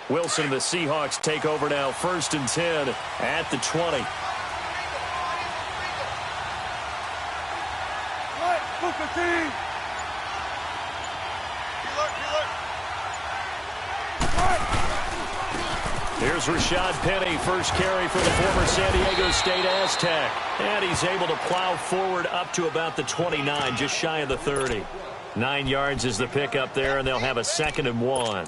Wilson and the Seahawks take over now, 1st and 10 at the 20. Here's Rashad Penny, first carry for the former San Diego State Aztec. And he's able to plow forward up to about the 29, just shy of the 30. 9 yards is the pickup there, and they'll have a 2nd and 1.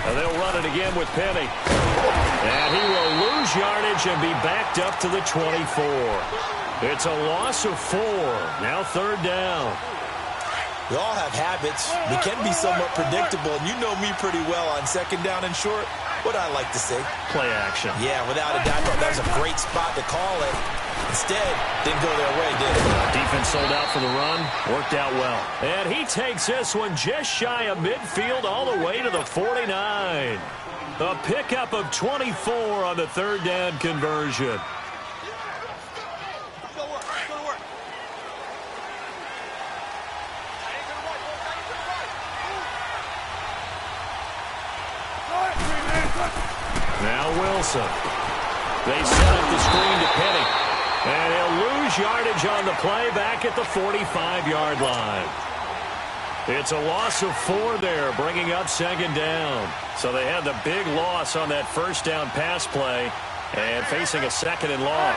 They'll run it again with Penny. And he will lose yardage and be backed up to the 24. It's a loss of 4. Now 3rd down. We all have habits. We can be somewhat predictable, and you know me pretty well on 2nd down and short. What I like to say? Play action. Yeah, without a doubt. That was a great spot to call it. Instead, didn't go their way, did it? Defense sold out for the run. Worked out well. And he takes this one just shy of midfield all the way to the 49. A pickup of 24 on the 3rd down conversion. Now Wilson. They set up the screen to Penny. And he'll lose yardage on the play back at the 45-yard line. It's a loss of 4 there, bringing up 2nd down. So they had the big loss on that 1st down pass play and facing a 2nd and long.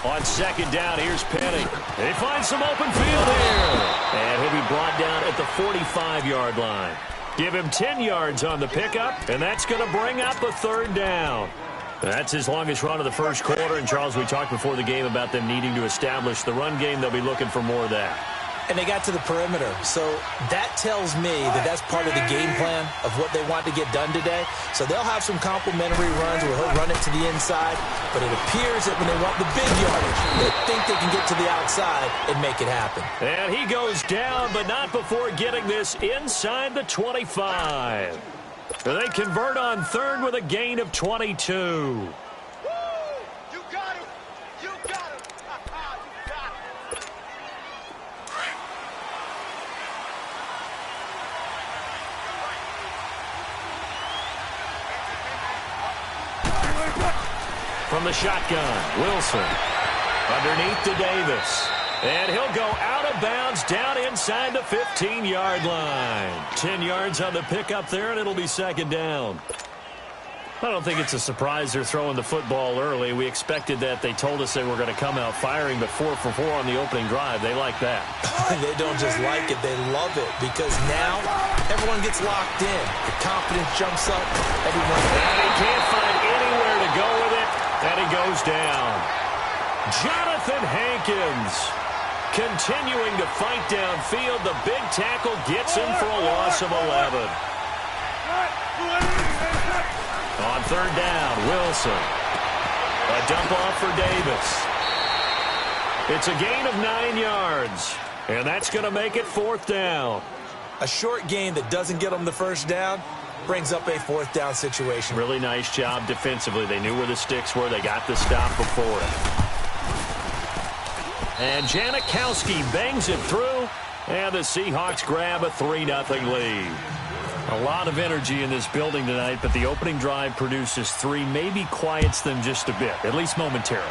On 2nd down, here's Penny. They find some open field here. And he'll be brought down at the 45-yard line. Give him 10 yards on the pickup, and that's going to bring up a 3rd down. That's his longest run of the first quarter. And, Charles, we talked before the game about them needing to establish the run game. They'll be looking for more of that. And they got to the perimeter. So that tells me that that's part of the game plan of what they want to get done today. So they'll have some complementary runs where he'll run it to the inside. But it appears that when they want the big yardage, they think they can get to the outside and make it happen. And he goes down, but not before getting this inside the 25. They convert on 3rd with a gain of 22. From the shotgun, Wilson. Underneath to Davis. And he'll go out of bounds down inside the 15-yard line. 10 yards on the pickup there, and it'll be 2nd down. I don't think it's a surprise they're throwing the football early. We expected that. They told us they were going to come out firing, but 4 for 4 on the opening drive. They like that. They don't just like it, they love it, because now everyone gets locked in. The confidence jumps up. Everyone. And he can't find anywhere to go with it, and he goes down. Jonathan Hankins continuing to fight downfield. The big tackle gets him for a loss of 11. On 3rd down, Wilson. A dump off for Davis. It's a gain of 9 yards, and that's going to make it 4th down. A short gain that doesn't get them the 1st down brings up a 4th down situation. Really nice job defensively. They knew where the sticks were. They got the stop before it. And Janikowski bangs it through, and the Seahawks grab a 3-0 lead. A lot of energy in this building tonight, but the opening drive produces 3, maybe quiets them just a bit, at least momentarily.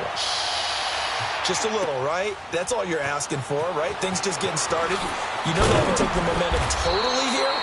Just a little, right? That's all you're asking for, right? Things just getting started. You know they haven't taken the momentum totally here,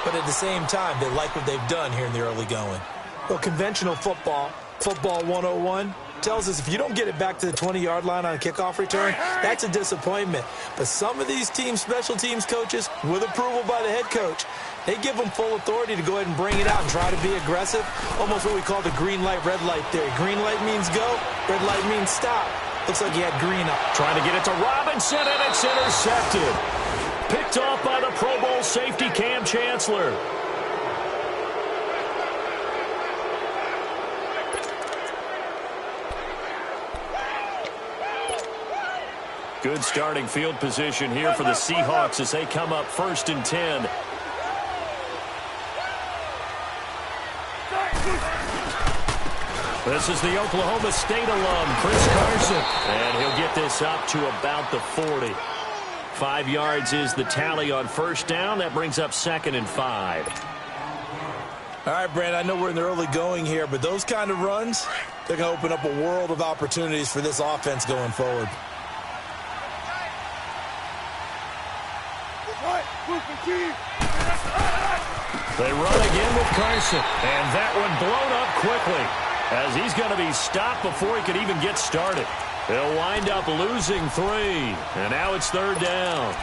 but at the same time, they like what they've done here in the early going. Well, conventional football 101, tells us if you don't get it back to the 20-yard line on a kickoff return, that's a disappointment. But some of these team special teams coaches, with approval by the head coach, they give them full authority to go ahead and bring it out and try to be aggressive. Almost what we call the green light, red light theory. Green light means go, red light means stop. Looks like he had green up. Trying to get it to Robinson, and it's intercepted. Picked off by the Pro Bowl safety Cam Chancellor. Good starting field position here for the Seahawks as they come up 1st and 10 This is the Oklahoma State alum, Chris Carson. And he'll get this up to about the 40. 5 yards is the tally on first down. That brings up 2nd and 5. All right, Brand, I know we're in the early going here, but those kind of runs, they're going to open up a world of opportunities for this offense going forward. They run again with Carson, and that one blown up quickly as he's going to be stopped before he could even get started. They'll wind up losing 3, and now it's 3rd down.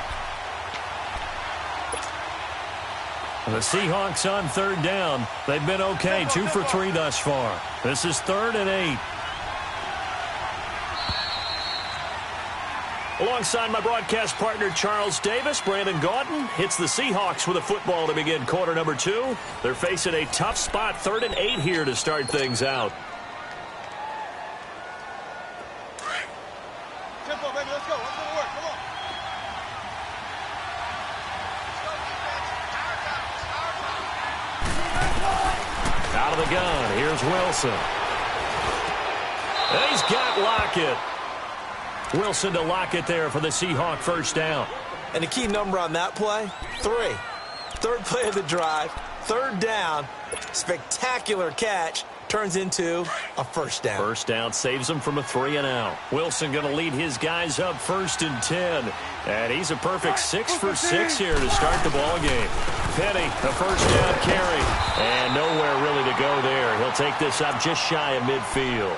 The Seahawks on 3rd down. They've been okay, 2 for 3 thus far. This is 3rd and 8. Alongside my broadcast partner, Charles Davis, Brandon Gaudin hits the Seahawks with a football to begin quarter number 2. They're facing a tough spot, 3rd and 8 here to start things out. Tempo, baby, let's go. Let's go to work. Come on. Out of the gun, here's Wilson. And he's got Lockett. Wilson to Lockett there for the Seahawk first down. And the key number on that play, 3. 3rd play of the drive, 3rd down, spectacular catch, turns into a first down. First down saves him from a 3-and-out. Wilson going to lead his guys up 1st and 10. And he's a perfect 6 for 6 here to start the ball game. Penny, the first down carry. And nowhere really to go there. He'll take this up just shy of midfield.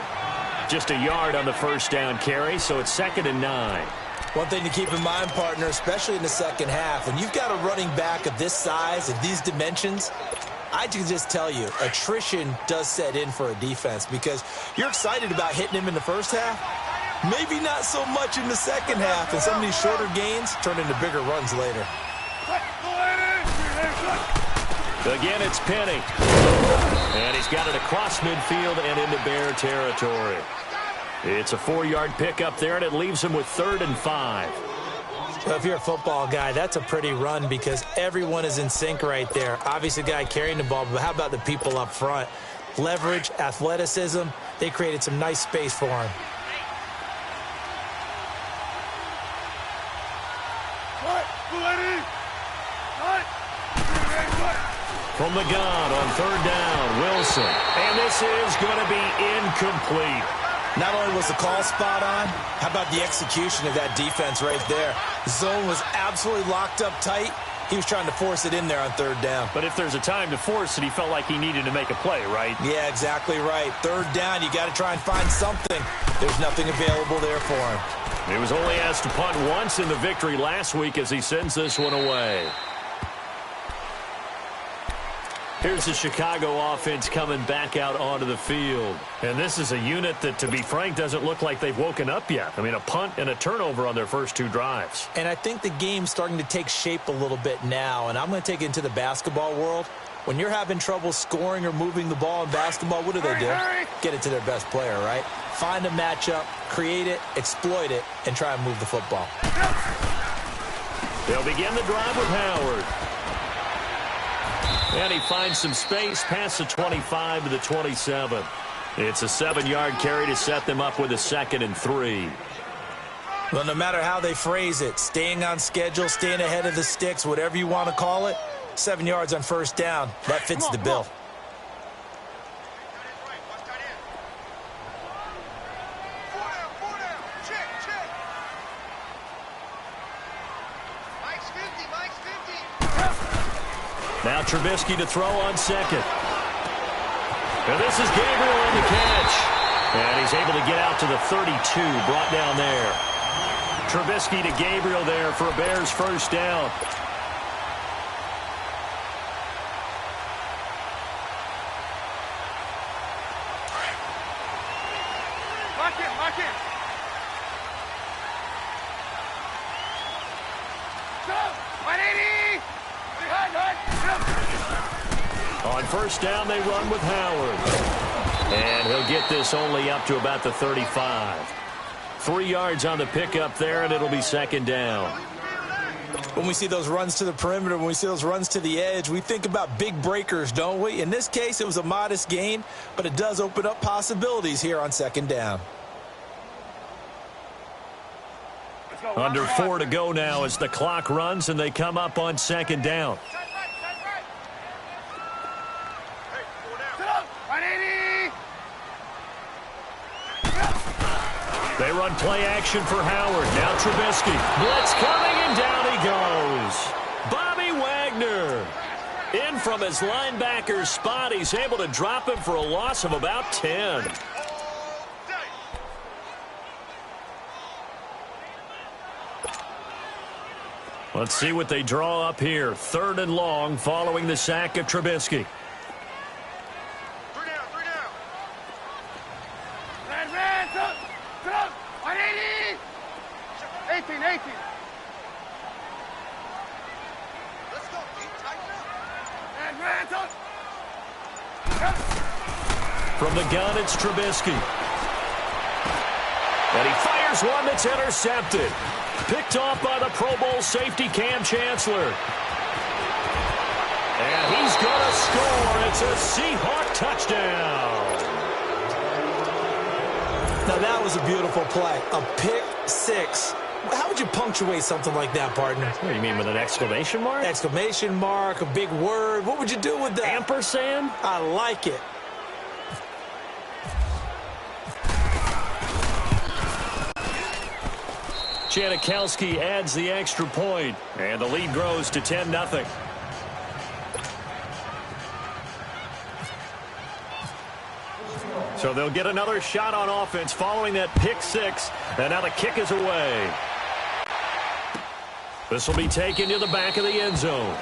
Just a yard on the first down carry, so it's 2nd and 9. One thing to keep in mind, partner, especially in the second half, when you've got a running back of this size, of these dimensions, I can just tell you, attrition does set in for a defense because you're excited about hitting him in the first half. Maybe not so much in the second half, and some of these shorter gains turn into bigger runs later. Again, it's Penny. And he's got it across midfield and into Bear territory. It's a 4-yard pickup there, and it leaves him with 3rd and 5. Well, if you're a football guy, that's a pretty run because everyone is in sync right there. Obviously, the guy carrying the ball, but how about the people up front? Leverage, athleticism, they created some nice space for him. From the gun on 3rd down, Wilson. And this is going to be incomplete. Not only was the call spot on, how about the execution of that defense right there? The zone was absolutely locked up tight. He was trying to force it in there on 3rd down. But if there's a time to force it, he felt like he needed to make a play, right? Yeah, exactly right. 3rd down, you got to try and find something. There's nothing available there for him. He was only asked to punt once in the victory last week as he sends this one away. Here's the Chicago offense coming back out onto the field. And this is a unit that, to be frank, doesn't look like they've woken up yet. I mean, a punt and a turnover on their first 2 drives. And I think the game's starting to take shape a little bit now. And I'm going to take it into the basketball world. When you're having trouble scoring or moving the ball in basketball, what do? Get it to their best player, right? Find a matchup, create it, exploit it, and try and move the football. They'll begin the drive with Howard. And he finds some space past the 25 to the 27. It's a 7-yard carry to set them up with a 2nd and 3. Well, no matter how they phrase it, staying on schedule, staying ahead of the sticks, whatever you want to call it, 7 yards on first down, that fits the bill. Now Trubisky to throw on 2nd. And this is Gabriel on the catch. And he's able to get out to the 32, brought down there. Trubisky to Gabriel there for a Bears first down. Lock in, lock in. Go! 180! On first down, they run with Howard. And he'll get this only up to about the 35. 3 yards on the pickup there, and it'll be 2nd down. When we see those runs to the perimeter, when we see those runs to the edge, we think about big breakers, don't we? In this case, it was a modest gain, but it does open up possibilities here on second down. Under 4 to go now as the clock runs and they come up on second down. They run play action for Howard. Now Trubisky. Blitz coming, and down he goes. Bobby Wagner. In from his linebacker spot. He's able to drop him for a loss of about 10. Let's see what they draw up here. 3rd and long following the sack of Trubisky. 3 down. 18. Let's go, Pete. Tighten up. From the gun, it's Trubisky. And he fires one that's intercepted. Picked off by the Pro Bowl safety Cam Chancellor. And he's going to score. It's a Seahawk touchdown. Now that was a beautiful play. A pick six. How would you punctuate something like that, partner? What do you mean, with an exclamation mark? Exclamation mark, a big word. What would you do with that? Ampersand? I like it. Janikowski adds the extra point, and the lead grows to 10-0. So they'll get another shot on offense following that pick six, and now the kick is away. This will be taken to the back of the end zone.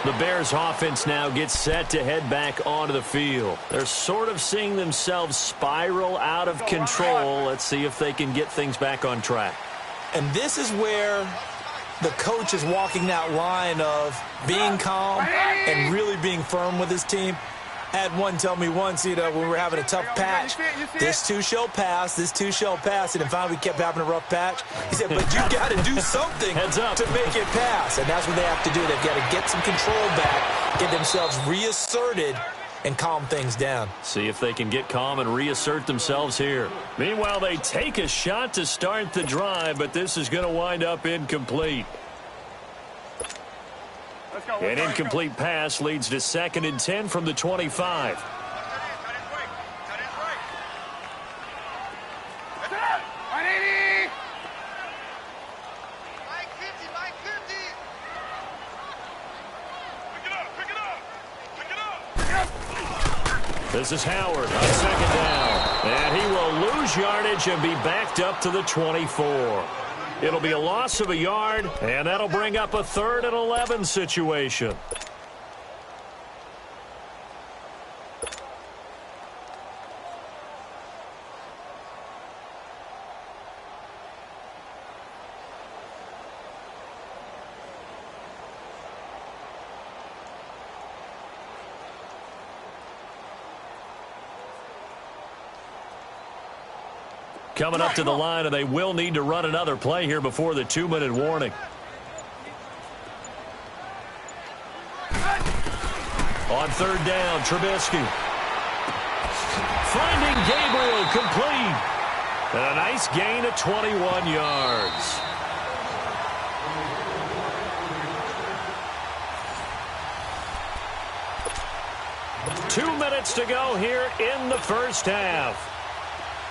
The Bears offense now gets set to head back onto the field. They're sort of seeing themselves spiral out of control. Let's see if they can get things back on track. And this is where the coach is walking that line of being calm and really being firm with his team. Had one tell me once, when we were having a tough patch, this too shall pass, this too shall pass, and then finally we kept having a rough patch. He said, but you got to do something to make it pass, and that's what they have to do. They've got to get some control back, get themselves reasserted, and calm things down. See if they can get calm and reassert themselves here. Meanwhile, they take a shot to start the drive, but this is going to wind up incomplete. An incomplete pass leads to 2nd and 10 from the 25. This is Howard on 2nd down. And he will lose yardage and be backed up to the 24. It'll be a loss of a yard, and that'll bring up a 3rd and 11 situation. Coming up to the line, and they will need to run another play here before the 2-minute warning. On 3rd down, Trubisky. Finding Gabriel complete. And a nice gain of 21 yards. Two minutes to go here in the first half.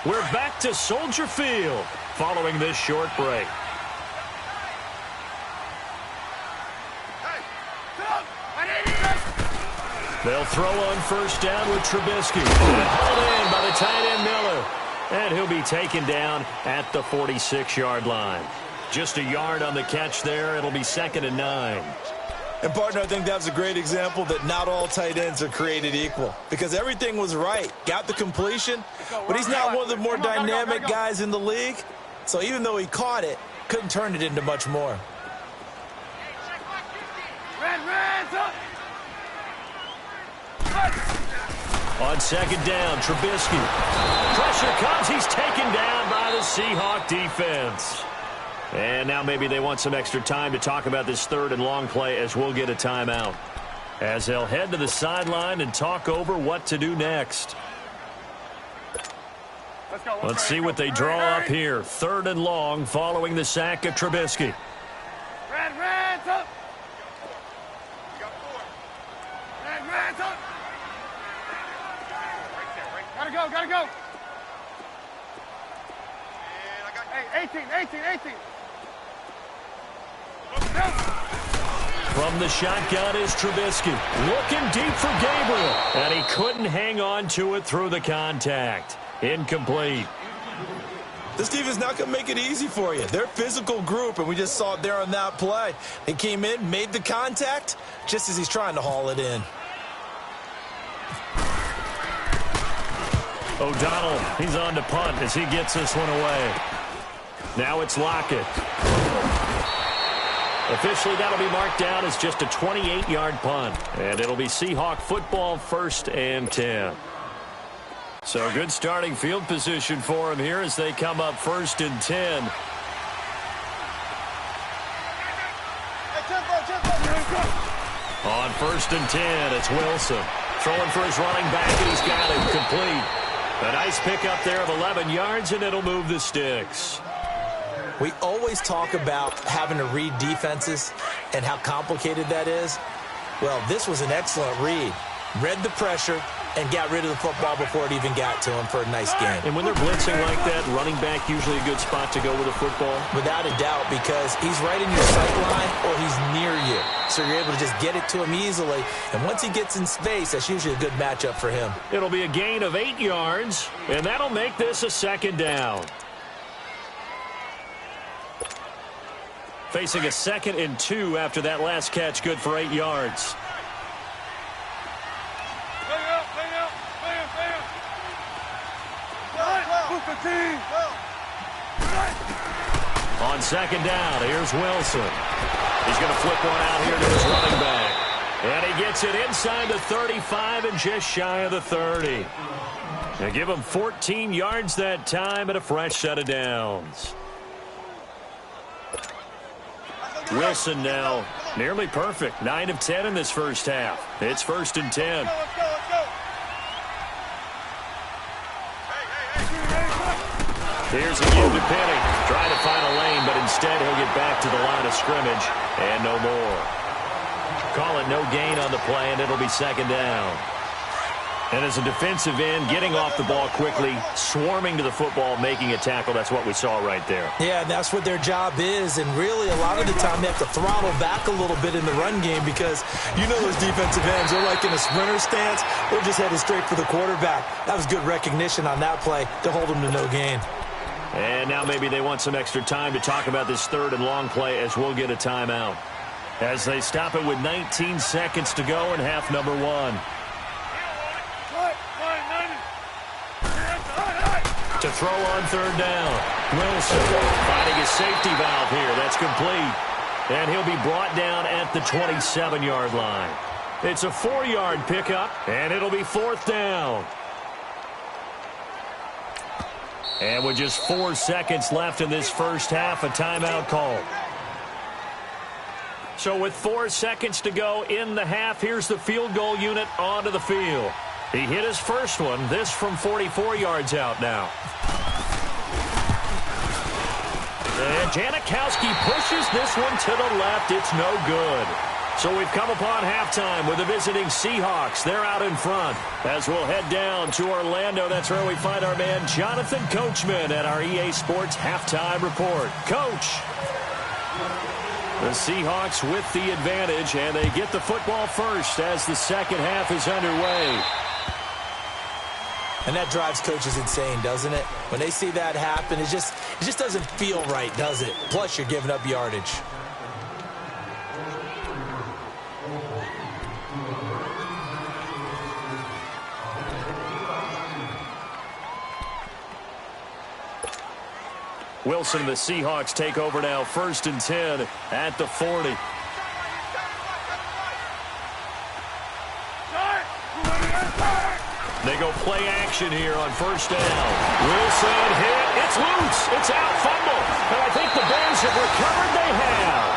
We're back to Soldier Field following this short break. They'll throw on 1st down with Trubisky. And hauled in by the tight end Miller. And he'll be taken down at the 46-yard line. Just a yard on the catch there. It'll be 2nd and 9. And, partner, I think that was a great example that not all tight ends are created equal. Because everything was right. Got the completion, but he's not one of the more dynamic guys in the league. So even though he caught it, couldn't turn it into much more. On 2nd down, Trubisky. Pressure comes. He's taken down by the Seahawk defense. And now maybe they want some extra time to talk about this third and long play as we'll get a timeout. As they'll head to the sideline and talk over what to do next. Let's see what they draw up here. Third and long following the sack of Trubisky. Red, up. You got 4. Red, up. Right there. Gotta go. And I got 18. From the shotgun is Trubisky. Looking deep for Gabriel. And he couldn't hang on to it through the contact. Incomplete. This defense not going to make it easy for you. They're a physical group, and we just saw it there on that play. They came in, made the contact, just as he's trying to haul it in. O'Donnell, he's on to punt as he gets this one away. Now it's Lockett. Officially, that'll be marked down as just a 28-yard punt. And it'll be Seahawk football, 1st and 10. So good starting field position for him here as they come up 1st and 10. On 1st and 10, it's Wilson. Throwing for his running back, and he's got it complete. A nice pickup there of 11 yards, and it'll move the sticks. We always talk about having to read defenses and how complicated that is. Well, this was an excellent read. Read the pressure and got rid of the football before it even got to him for a nice gain. And when they're blitzing like that, running back usually a good spot to go with a football? Without a doubt, because he's right in your sight line or he's near you. So you're able to just get it to him easily. And once he gets in space, that's usually a good matchup for him. It'll be a gain of 8 yards, and that'll make this a 2nd down. Facing a 2nd and 2 after that last catch, good for 8 yards. On 2nd down, here's Wilson. He's going to flip one out here to his running back. And he gets it inside the 35 and just shy of the 30. They give him 14 yards that time and a fresh set of downs. Wilson now nearly perfect. 9 of 10 in this first half. It's 1st and 10. Here's a give to Penny. Trying to find a lane, but instead he'll get back to the line of scrimmage. And no more. Call it no gain on the play, and it'll be 2nd down. And as a defensive end, getting off the ball quickly, swarming to the football, making a tackle, that's what we saw right there. Yeah, and that's what their job is. And really, a lot of the time, they have to throttle back a little bit in the run game because you know those defensive ends, they're like in a sprinter stance. They're just headed straight for the quarterback. That was good recognition on that play to hold them to no gain. And now maybe they want some extra time to talk about this 3rd and long play as we'll get a timeout. As they stop it with 19 seconds to go in half number 1. To throw on 3rd down. Wilson finding his safety valve here. That's complete. And he'll be brought down at the 27-yard line. It's a 4-yard pickup, and it'll be 4th down. And with just 4 seconds left in this first half, a timeout call. So with 4 seconds to go in the half, here's the field goal unit onto the field. He hit his first one, this from 44 yards out now. And Janikowski pushes this one to the left. It's no good. So we've come upon halftime with the visiting Seahawks. They're out in front. As we'll head down to Orlando, that's where we find our man Jonathan Coachman at our EA Sports Halftime Report. Coach. The Seahawks with the advantage, and they get the football first as the second half is underway. And that drives coaches insane, doesn't it? When they see that happen, it just doesn't feel right, does it? Plus, you're giving up yardage. Wilson and the Seahawks take over now, 1st and 10 at the 40. They go play action here on first down. Wilson hit. It's loose. It's out. Fumble. And I think the Bears have recovered. They have.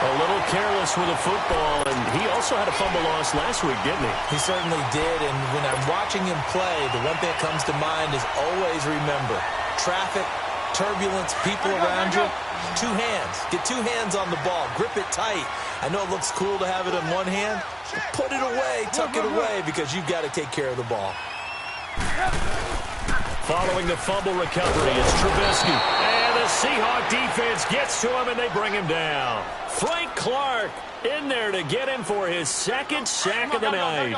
A little careless with the football, and he also had a fumble loss last week, didn't he? He certainly did, and when I'm watching him play, the one thing that comes to mind is always remember, traffic, turbulence, people around you, two hands. Get two hands on the ball. Grip it tight. I know it looks cool to have it in one hand. Put it away, tuck it away, because you've got to take care of the ball. Following the fumble recovery, it's Trubisky. And the Seahawk defense gets to him, and they bring him down. Frank Clark in there to get him for his second sack of the night.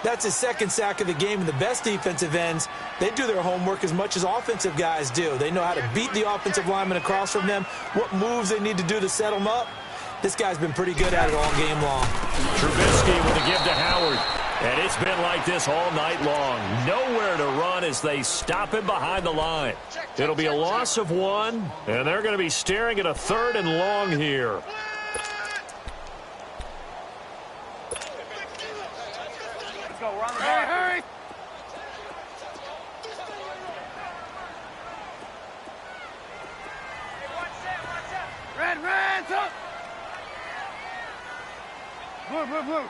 That's his second sack of the game, and the best defensive ends, they do their homework as much as offensive guys do. They know how to beat the offensive lineman across from them, what moves they need to do to set them up. This guy's been pretty good at it all game long. Trubisky with a give to Howard. And it's been like this all night long. Nowhere to run as they stop him behind the line. It'll be a loss of 1, and they're going to be staring at a 3rd and long here. Let's go. We're on the ball. Hurry. Red, up. Blue.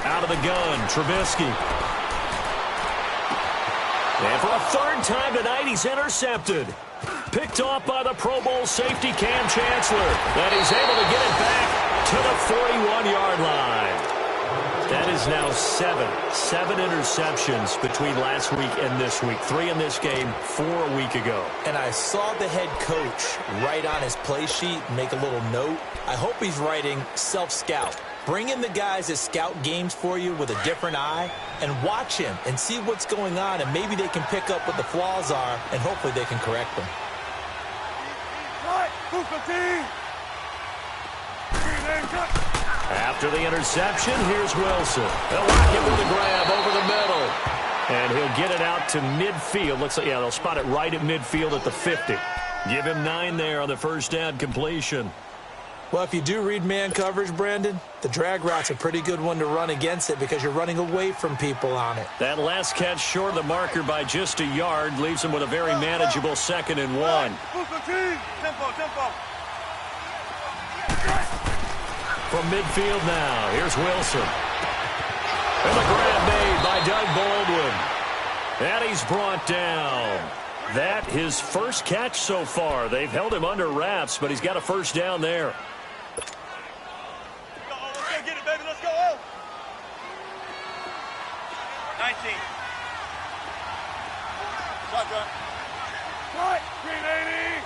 Out of the gun, Trubisky. And for a 3rd time tonight, he's intercepted. Picked off by the Pro Bowl safety Cam Chancellor. And he's able to get it back to the 41-yard line. That is now 7 interceptions between last week and this week. 3 in this game, 4 a week ago. And I saw the head coach write on his play sheet, make a little note. I hope he's writing self-scout. Bring in the guys that scout games for you with a different eye and watch him and see what's going on, and maybe they can pick up what the flaws are, and hopefully they can correct them. After the interception, here's Wilson. They'll lock him with a grab over the middle. And he'll get it out to midfield. Looks like, yeah, they'll spot it right at midfield at the 50. Give him 9 there on the first down completion. Well, if you do read man coverage, Brandon, the drag route's a pretty good one to run against it because you're running away from people on it. That last catch short of the marker by just a yard leaves him with a very manageable 2nd and 1. Tempo. From midfield now, here's Wilson. And the grab made by Doug Baldwin. And he's brought down. That his first catch so far. They've held him under wraps, but he's got a first down there. Let's go get it, baby. Let's go. 19. Shotgun. Cut. 380.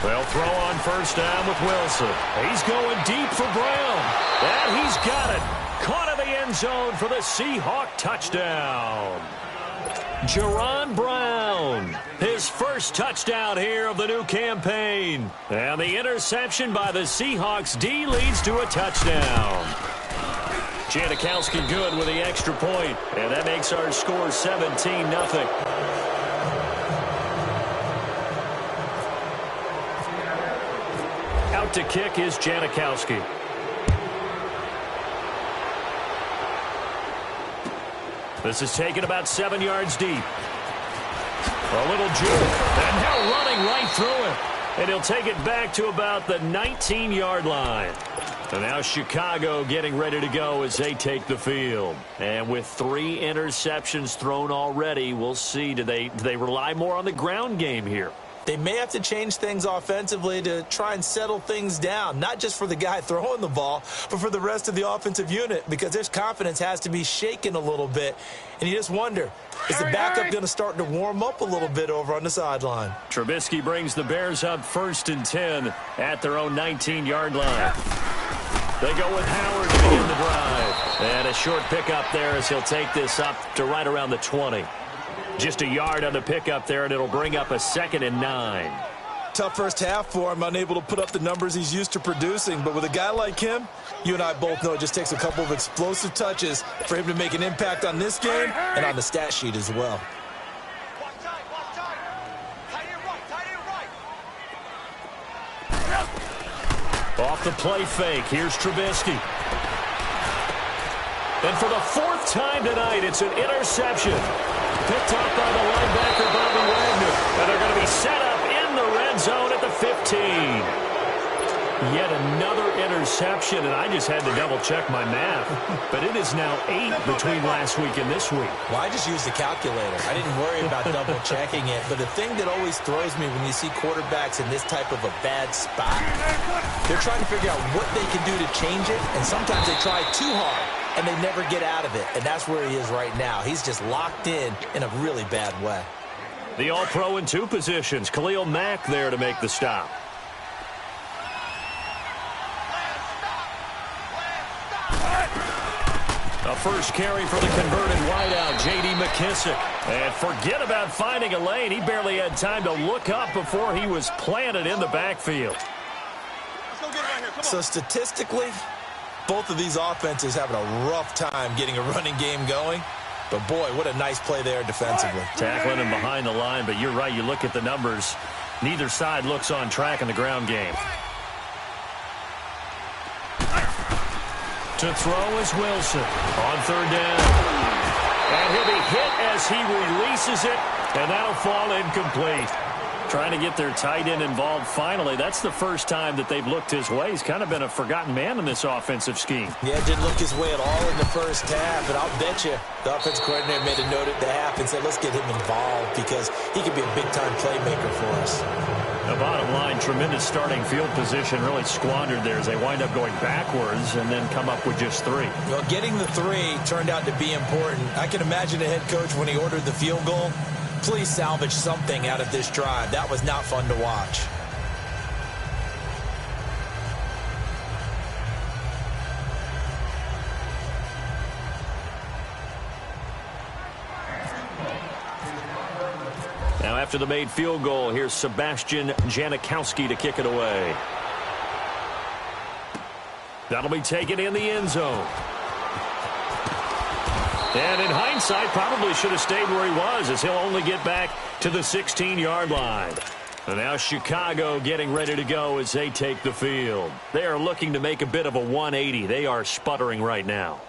They'll throw on first down with Wilson. He's going deep for Brown. And he's got it. Caught in the end zone for the Seahawk touchdown. Jerron Brown, his first touchdown here of the new campaign. And the interception by the Seahawks D leads to a touchdown. Janikowski good with the extra point. And that makes our score 17-0. Out to kick is Janikowski. This is taken about 7 yards deep. A little juke. And now running right through it. And he'll take it back to about the 19-yard line. And now Chicago getting ready to go as they take the field. And with 3 interceptions thrown already, we'll see. Do they rely more on the ground game here? They may have to change things offensively to try and settle things down, not just for the guy throwing the ball, but for the rest of the offensive unit, because their confidence has to be shaken a little bit. And you just wonder, is the backup going to start to warm up a little bit over on the sideline? Trubisky brings the Bears up 1st and 10 at their own 19-yard line. They go with Howard to begin the drive. And a short pickup there as he'll take this up to right around the 20. Just a yard on the pickup there, and it'll bring up a 2nd and 9. Tough first half for him, unable to put up the numbers he's used to producing. But with a guy like him, you and I both know it just takes a couple of explosive touches for him to make an impact on this game and on the stat sheet as well. Off the play fake, here's Trubisky. And for the fourth time tonight, it's an interception. Picked off by the linebacker, Bobby Wagner. And they're going to be set up in the red zone at the 15. Yet another interception, and I just had to double-check my math. But it is now 8 between last week and this week. Well, I just used the calculator. I didn't worry about double-checking it. But the thing that always throws me when you see quarterbacks in this type of a bad spot, they're trying to figure out what they can do to change it, and sometimes they try too hard, and they never get out of it. And that's where he is right now. He's just locked in a really bad way. The All-Pro in 2 positions. Khalil Mack there to make the stop. A first carry for the converted wideout, J.D. McKissick. And forget about finding a lane. He barely had time to look up before he was planted in the backfield. Let's go get it right here. Come on. So statistically, both of these offenses having a rough time getting a running game going. But, boy, what a nice play there defensively. Tackling him behind the line, but you're right. You look at the numbers. Neither side looks on track in the ground game. To throw is Wilson on third down. And he'll be hit as he releases it, and that'll fall incomplete. Trying to get their tight end involved finally. That's the first time that they've looked his way. He's kind of been a forgotten man in this offensive scheme. Yeah, didn't look his way at all in the first half, and I'll bet you the offensive coordinator made a note at the half and said, let's get him involved because he could be a big-time playmaker for us. The bottom line, tremendous starting field position, really squandered there as they wind up going backwards and then come up with just 3. Well, getting the 3 turned out to be important. I can imagine the head coach when he ordered the field goal. Please salvage something out of this drive. That was not fun to watch. Now after the made field goal, here's Sebastian Janikowski to kick it away. That'll be taken in the end zone. And in hindsight, probably should have stayed where he was as he'll only get back to the 16-yard line. And now Chicago getting ready to go as they take the field. They are looking to make a bit of a 180. They are sputtering right now.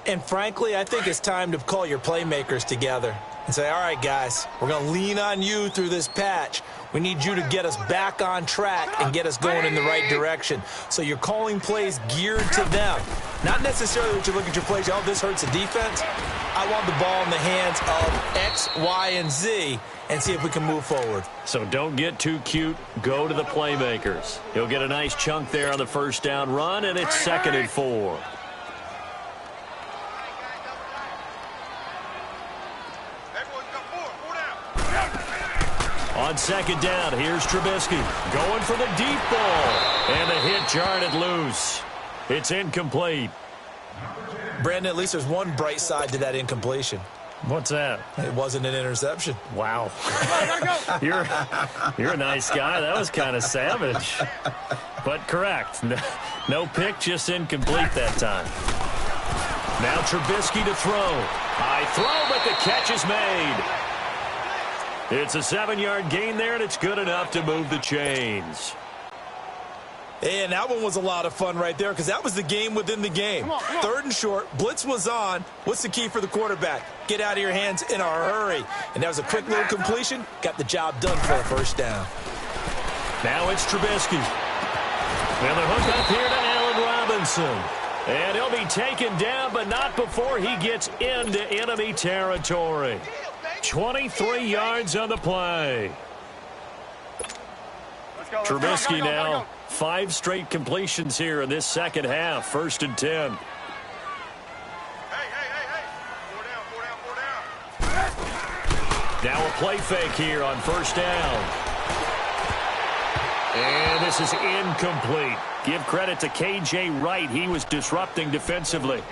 And frankly, I think it's time to call your playmakers together and say, all right, guys, we're going to lean on you through this patch. We need you to get us back on track and get us going in the right direction. So you're calling plays geared to them. Not necessarily that you look at your plays, oh, this hurts the defense. I want the ball in the hands of X, Y, and Z and see if we can move forward. So don't get too cute. Go to the playmakers. He'll get a nice chunk there on the first down run, and it's 2nd and 4. On 2nd down, here's Trubisky going for the deep ball. And the hit jarred it loose. It's incomplete. Brandon, at least there's one bright side to that incompletion. What's that? It wasn't an interception. Wow. You're a nice guy. That was kind of savage. But correct. No pick, just incomplete that time. Now Trubisky to throw. High throw, but the catch is made. It's a 7-yard gain there, and it's good enough to move the chains. And that one was a lot of fun right there because that was the game within the game. Come on. 3rd and short. Blitz was on. What's the key for the quarterback? Get out of your hands in a hurry. And that was a quick little completion. Got the job done for a first down. Now it's Trubisky. And the hook up here to Allen Robinson. And he'll be taken down, but not before he gets into enemy territory. 23 yards on the play. Trubisky now 5 straight completions here in this second half. 1st and 10. Hey. 4 down. Now a play fake here on 1st down. And this is incomplete. Give credit to K.J. Wright. He was disrupting defensively.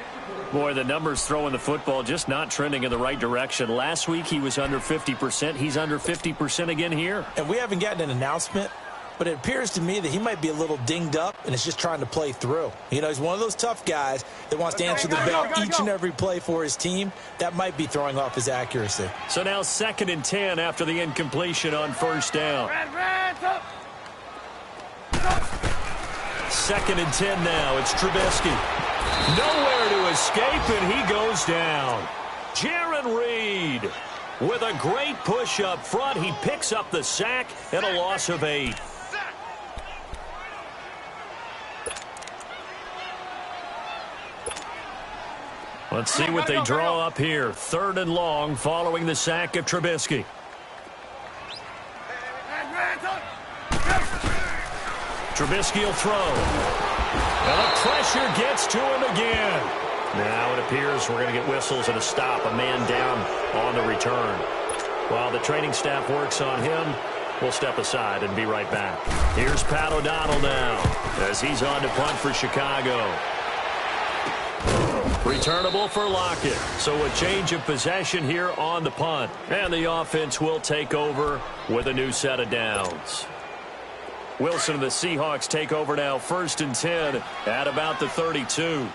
Boy, the numbers throwing the football just not trending in the right direction. Last week he was under 50%. He's under 50% again here. And we haven't gotten an announcement, but it appears to me that he might be a little dinged up and is just trying to play through. You know, he's one of those tough guys that wants to answer the bell each and every play for his team. That might be throwing off his accuracy. So now 2nd and 10 after the incompletion on 1st down. 2nd and 10 now. It's Trubisky. Nowhere to escape, and he goes down. Jaron Reed with a great push up front. He picks up the sack and a loss of 8. Let's see what they draw up here. 3rd and long following the sack of Trubisky. Trubisky will throw. And the pressure gets to him again. Now it appears we're going to get whistles and a stop. A man down on the return. While the training staff works on him, we'll step aside and be right back. Here's Pat O'Donnell now as he's on to punt for Chicago. Returnable for Lockett. So a change of possession here on the punt. And the offense will take over with a new set of downs. Wilson and the Seahawks take over now. 1st and 10 at about the 32.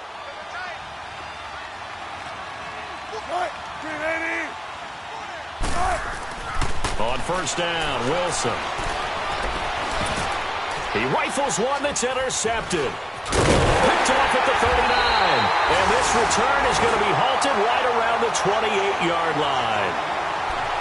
On 1st down, Wilson. He rifles one that's intercepted. Picked off at the 39. And this return is going to be halted right around the 28-yard line.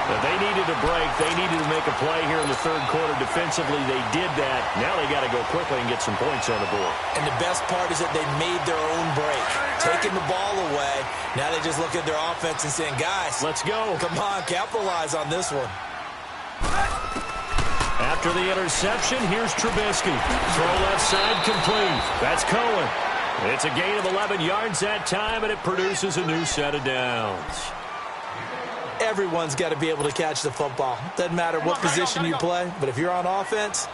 If they needed a break, they needed to make a play here in the 3rd quarter. Defensively, they did that. Now they got to go quickly and get some points on the board. And the best part is that they made their own break. Taking the ball away. Now they just look at their offense and saying, guys, let's go. Come on, capitalize on this one. After the interception, here's Trubisky. Throw left side complete. That's Cohen. It's a gain of 11 yards that time, and it produces a new set of downs. Everyone's got to be able to catch the football. Doesn't matter what position you play, but if you're on offense,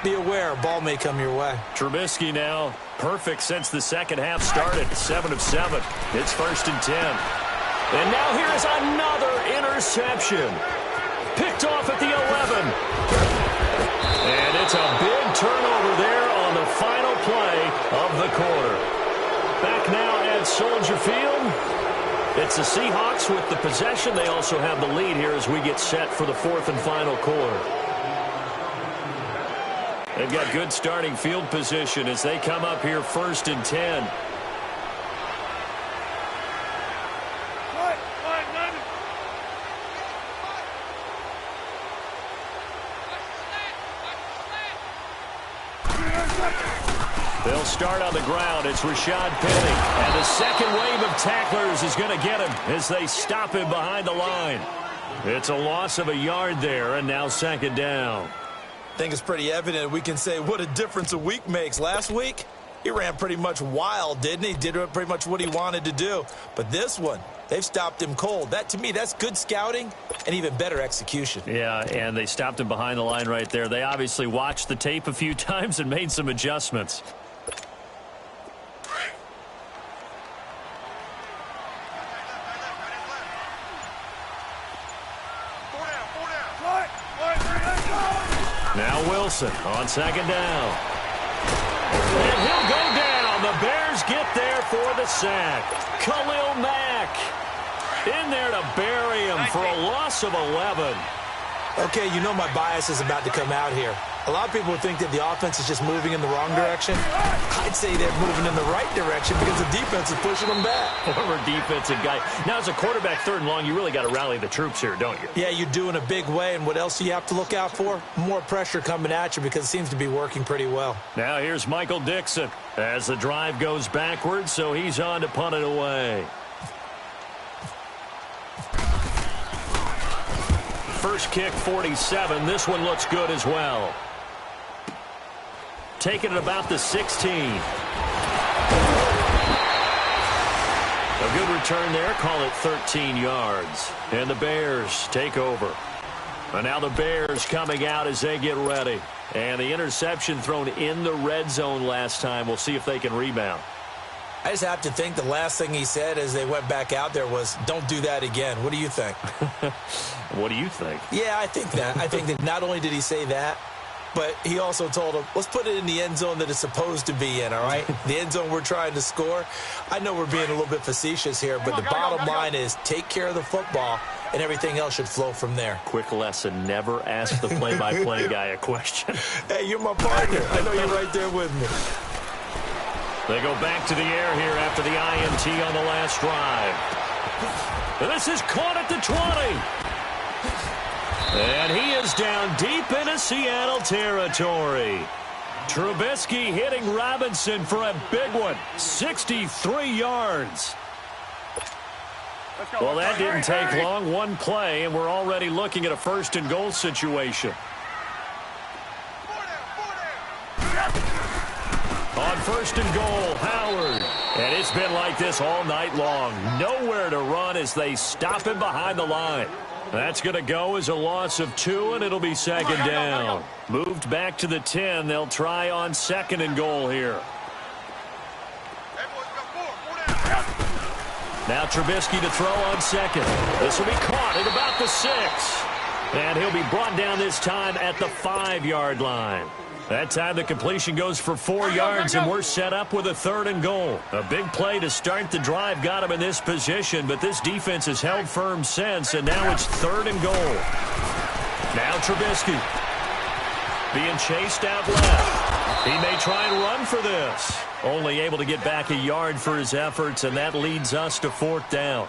be aware a ball may come your way. Trubisky now perfect since the 2nd half started. 7 of 7. It's 1st and 10. And now here is another interception. Picked off at the 11. And it's a big turnover there on the final play of the quarter. Back now at Soldier Field. It's the Seahawks with the possession. They also have the lead here as we get set for the 4th and final quarter. They've got good starting field position as they come up here 1st and 10. They'll start on the ground. It's Rashad Penny. And the second wave of tacklers is going to get him as they stop him behind the line. It's a loss of a yard there, and now 2nd down. I think it's pretty evident. We can say what a difference a week makes. Last week, he ran pretty much wild, didn't he? Did pretty much what he wanted to do. But this one, they've stopped him cold. That, to me, that's good scouting and even better execution. Yeah, and they stopped him behind the line right there. They obviously watched the tape a few times and made some adjustments. Now Wilson on 2nd down. And he'll go down. The Bears get there for the sack. Khalil Mack in there to bury him for a loss of 11. Okay, you know my bias is about to come out here. A lot of people think that the offense is just moving in the wrong direction. I'd say they're moving in the right direction because the defense is pushing them back. Former defensive guy. Now, as a quarterback 3rd and long, you really got to rally the troops here, don't you? Yeah, you do in a big way. And what else do you have to look out for? More pressure coming at you because it seems to be working pretty well. Now here's Michael Dixon as the drive goes backwards, so he's on to punt it away. First kick, 47. This one looks good as well. Taking it about the 16. A good return there. Call it 13 yards. And the Bears take over. And now the Bears coming out as they get ready. And the interception thrown in the red zone last time. We'll see if they can rebound. I just have to think the last thing he said as they went back out there was, don't do that again. What do you think? What do you think? Yeah, I think that. I think that not only did he say that, but he also told him, let's put it in the end zone that it's supposed to be in, all right? The end zone we're trying to score. I know we're being a little bit facetious here, but the bottom line is take care of the football, and everything else should flow from there. Quick lesson, never ask the play-by-play guy a question. Hey, you're my partner. I know you're right there with me. They go back to the air here after the INT on the last drive. This is caught at the 20. And he is down deep into Seattle territory. Trubisky hitting Robinson for a big one. 63 yards. Well, that didn't take long. One play, and we're already looking at a first and goal situation. On first and goal, Howard. And it's been like this all night long. Nowhere to run as they stop him behind the line. That's going to go as a loss of 2, and it'll be second down. Moved back to the 10. They'll try on second and goal here. Now Trubisky to throw on second. This will be caught at about the 6. And he'll be brought down this time at the 5-yard line. That time the completion goes for 4 yards, and we're set up with a third and goal. A big play to start the drive got him in this position, but this defense has held firm since, and now it's third and goal. Now Trubisky being chased out left. He may try and run for this. Only able to get back a yard for his efforts, and that leads us to fourth down.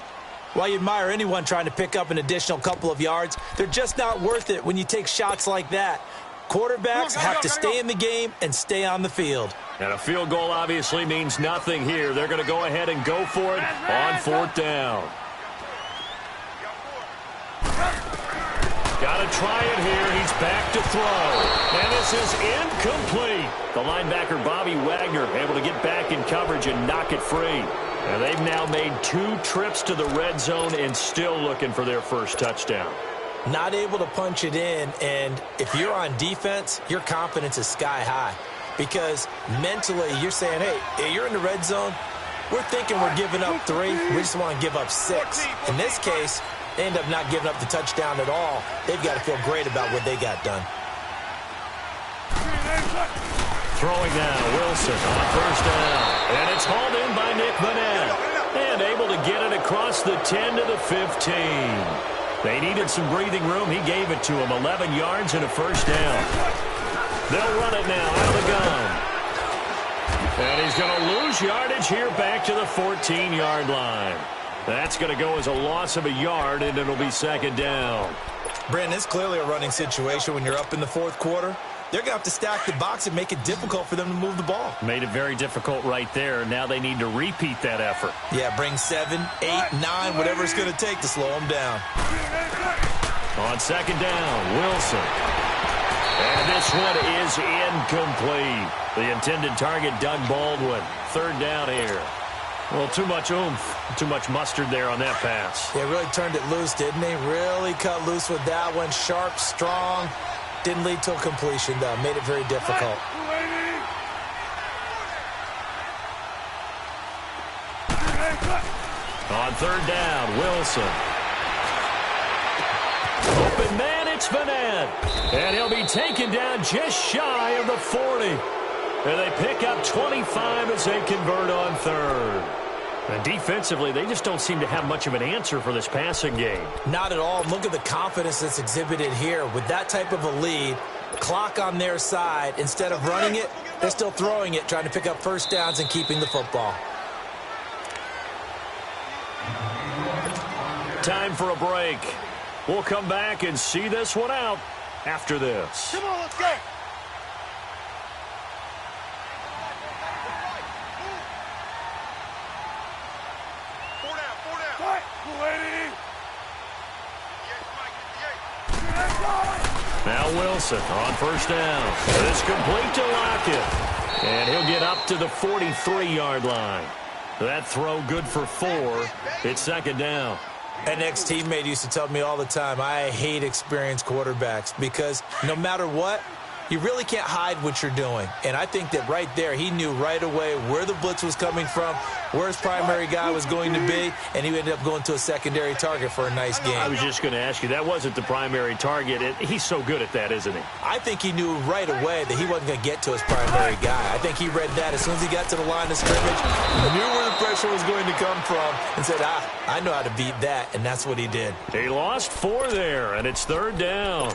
While you admire anyone trying to pick up an additional couple of yards, they're just not worth it when you take shots like that. Quarterbacks have to stay in the game and stay on the field. And a field goal obviously means nothing here. They're going to go ahead and go for it on fourth down. Got to try it here. He's back to throw. And this is incomplete. The linebacker, Bobby Wagner, able to get back in coverage and knock it free. And they've now made 2 trips to the red zone and still looking for their first touchdown. Not able to punch it in, and if you're on defense, your confidence is sky high. Because mentally, you're saying, hey, you're in the red zone. We're thinking we're giving up 3. We just want to give up 6. In this case, they end up not giving up the touchdown at all. They've got to feel great about what they got done. Throwing now, Wilson on first down. And it's hauled in by Nick Vanette. And able to get it across the 10 to the 15. They needed some breathing room. He gave it to him. 11 yards and a first down. They'll run it now out of the gun. And he's going to lose yardage here back to the 14-yard line. That's going to go as a loss of a yard, and it'll be second down. Brandon, it's clearly a running situation when you're up in the fourth quarter. They're going to have to stack the box and make it difficult for them to move the ball. Made it very difficult right there. Now they need to repeat that effort. Yeah, bring 7, 8, 9, whatever it's going to take to slow them down. On second down, Wilson. And this one is incomplete. The intended target, Doug Baldwin. Third down here. Well, too much oomph, too much mustard there on that pass. They really turned it loose, didn't they? Really cut loose with that one. Sharp, strong. Didn't lead to a completion, though. Made it very difficult. On third down, Wilson. Open man, it's Vanette. And he'll be taken down just shy of the 40. And they pick up 25 as they convert on third. And defensively, they just don't seem to have much of an answer for this passing game. Not at all. Look at the confidence that's exhibited here. With that type of a lead, clock on their side, instead of running it, they're still throwing it, trying to pick up first downs and keeping the football. Time for a break. We'll come back and see this one out after this. Come on, let's go. Now Wilson on first down. It's complete to Lockett. And he'll get up to the 43-yard line. That throw good for 4. It's second down. An ex-teammate used to tell me all the time, I hate experienced quarterbacks because no matter what, you really can't hide what you're doing. And I think that right there, he knew right away where the blitz was coming from, where his primary guy was going to be, and he ended up going to a secondary target for a nice game. I was just going to ask you, that wasn't the primary target. He's so good at that, isn't he? I think he knew right away that he wasn't going to get to his primary guy. I think he read that as soon as he got to the line of scrimmage, knew where the pressure was going to come from, and said, I know how to beat that, and that's what he did. He lost 4 there, and it's third down.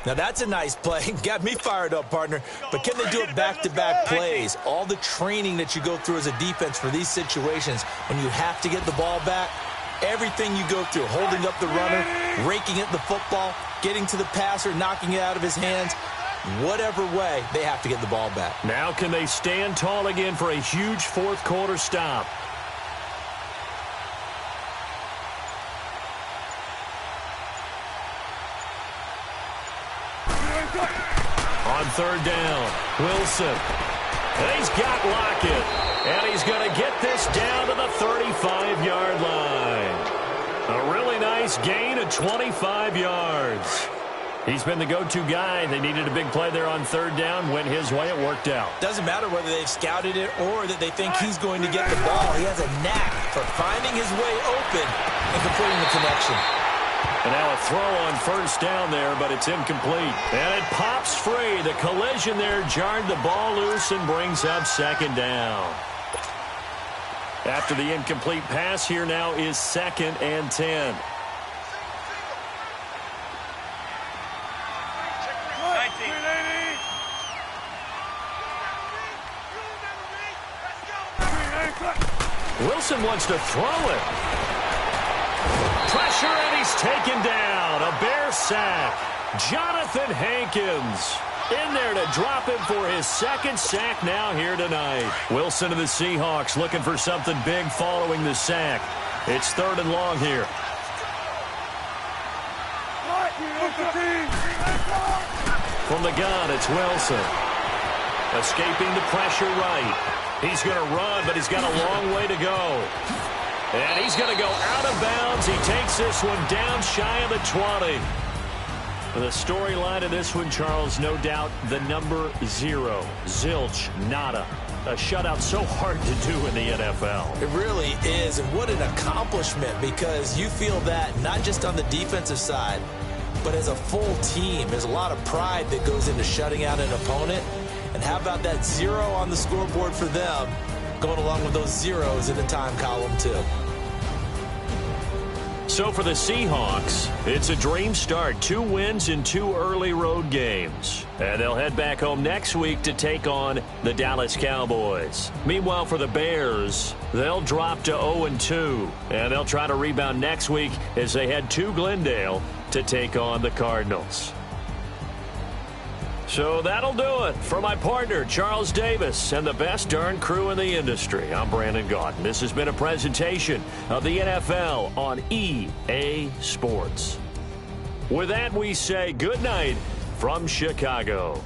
Now, that's a nice play. Got me fired up, partner. But can they do it back-to-back plays? All the training that you go through as a defense for these situations, when you have to get the ball back, everything you go through, holding up the runner, raking at the football, getting to the passer, knocking it out of his hands, whatever way, they have to get the ball back. Now can they stand tall again for a huge fourth-quarter stop? On third down, Wilson. He's got Lockett, and he's going to get this down to the 35-yard line. A really nice gain of 25 yards. He's been the go-to guy. They needed a big play there on third down. Went his way. It worked out. Doesn't matter whether they've scouted it or that they think he's going to get the ball. He has a knack for finding his way open and completing the connection. And now a throw on first down there, but it's incomplete. And it pops free. The collision there jarred the ball loose and brings up second down. After the incomplete pass, here now is 2nd and 10. Wilson wants to throw it. Pressure, and he's taken down. A Bear sack. Jonathan Hankins in there to drop him for his 2nd sack now here tonight. Wilson of the Seahawks looking for something big following the sack. It's 3rd and long here. From the gun, it's Wilson. Escaping the pressure right. He's going to run, but he's got a long way to go. And he's going to go out of bounds. He takes this one down shy of the 20. The storyline of this one, Charles, no doubt the number 0. Zilch, nada. A shutout so hard to do in the NFL. It really is, and what an accomplishment, because you feel that not just on the defensive side, but as a full team. There's a lot of pride that goes into shutting out an opponent. And how about that 0 on the scoreboard for them, going along with those zeros in the time column, too. So for the Seahawks, it's a dream start. 2 wins in 2 early road games. And they'll head back home next week to take on the Dallas Cowboys. Meanwhile, for the Bears, they'll drop to 0-2. And they'll try to rebound next week as they head to Glendale to take on the Cardinals. So that'll do it for my partner, Charles Davis, and the best darn crew in the industry. I'm Brandon Gaudin. This has been a presentation of the NFL on EA Sports. With that, we say good night from Chicago.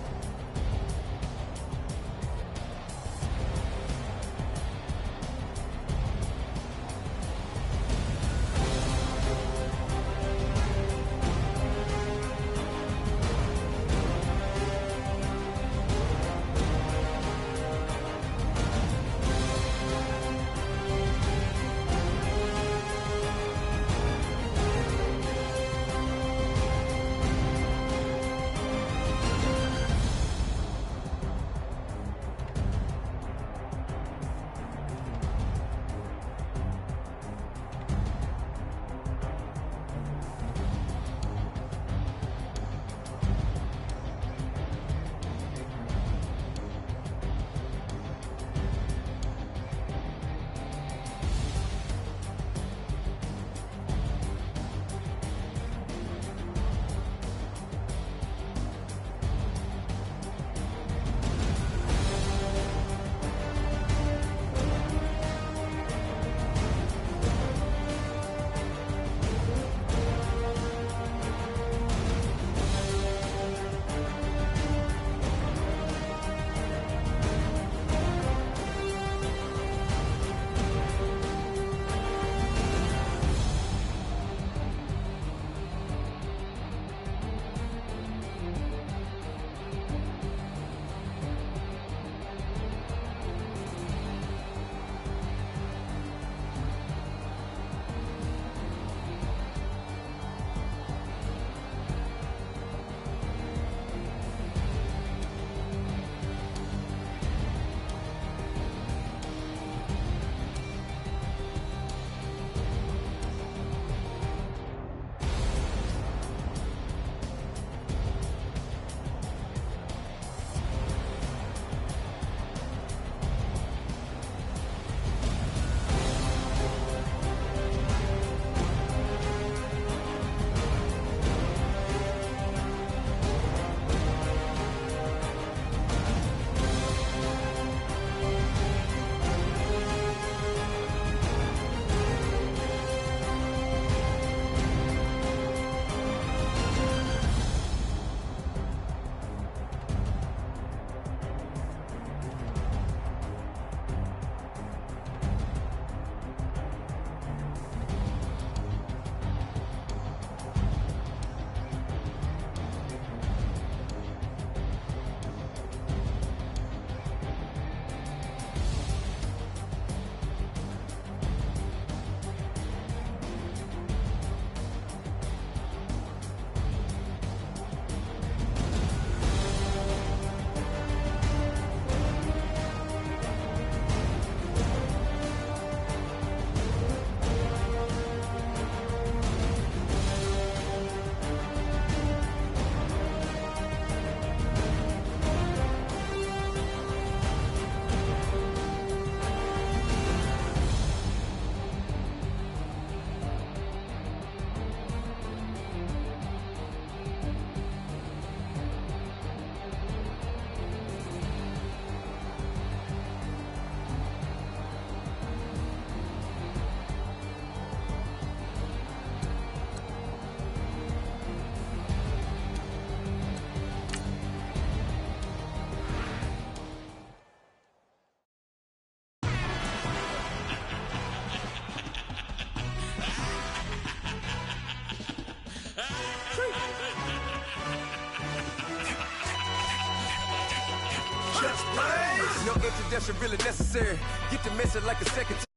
No introduction really necessary. Get the message like a second.